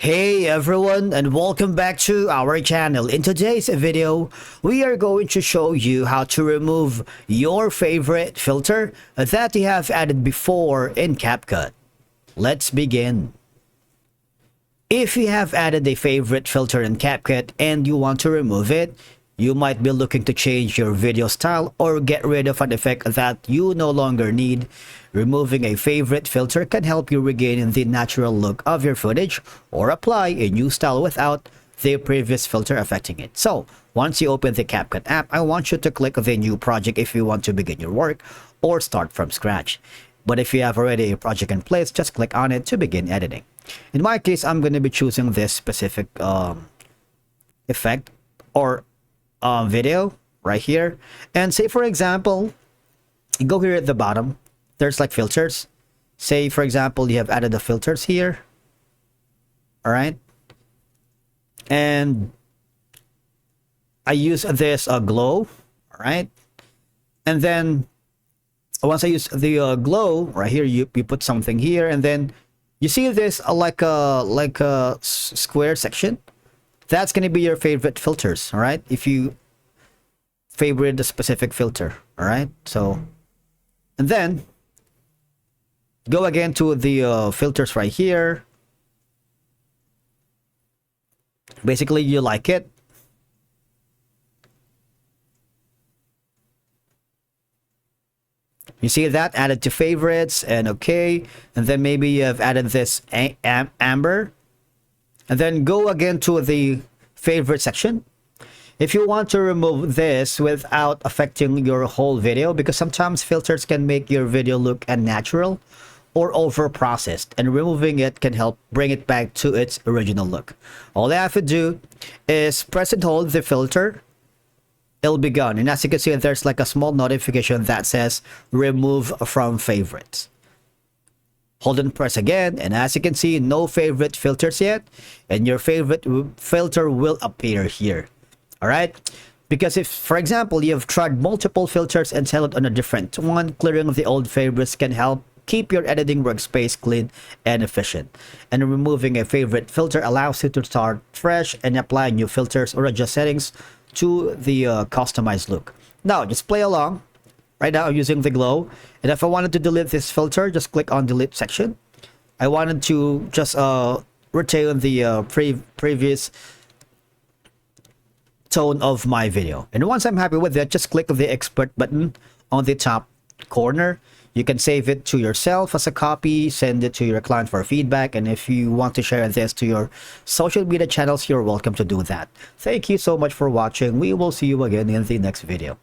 Hey everyone, and welcome back to our channel. In today's video, we are going to show you how to remove your favorite filter that you have added before in CapCut. Let's begin. If you have added a favorite filter in CapCut and you want to remove it, you might be looking to change your video style or get rid of an effect that you no longer need. Removing a favorite filter can help you regain the natural look of your footage or apply a new style without the previous filter affecting it. So, once you open the CapCut app, I want you to click the new project if you want to begin your work or start from scratch. But if you have already a project in place, just click on it to begin editing. In my case, I'm going to be choosing this specific effect or video right here, and say for example, you go here at the bottom, there's like filters. Say for example you have added the filters here, all right, and I use this glow, all right, and then once I use the glow right here, you put something here, and then you see this like a square section. That's going to be your favorite filters, all right, if you favorite a specific filter, all right. So, and then go again to the filters right here. Basically, you like it. You see that added to favorites, and okay, and then maybe you have added this amber, and then go again to the favorite section. If you want to remove this without affecting your whole video, because sometimes filters can make your video look unnatural or over processed, and removing it can help bring it back to its original look. All I have to do is press and hold the filter. It'll be gone, and as you can see, there's like a small notification that says remove from favorites. Hold and press again, and as you can see, no favorite filters yet, and your favorite filter will appear here. All right, because if for example you have tried multiple filters and settled on a different one, clearing the old favorites can help keep your editing workspace clean and efficient. And removing a favorite filter allows you to start fresh and apply new filters or adjust settings to the customized look. Now just play along. Right now I'm using the glow, and if I wanted to delete this filter, just click on delete section. I wanted to just retain the previous tone of my video, and once I'm happy with that, just click the export button on the top corner. You can save it to yourself as a copy, send it to your client for feedback, and if you want to share this to your social media channels, you're welcome to do that. Thank you so much for watching. We will see you again in the next video.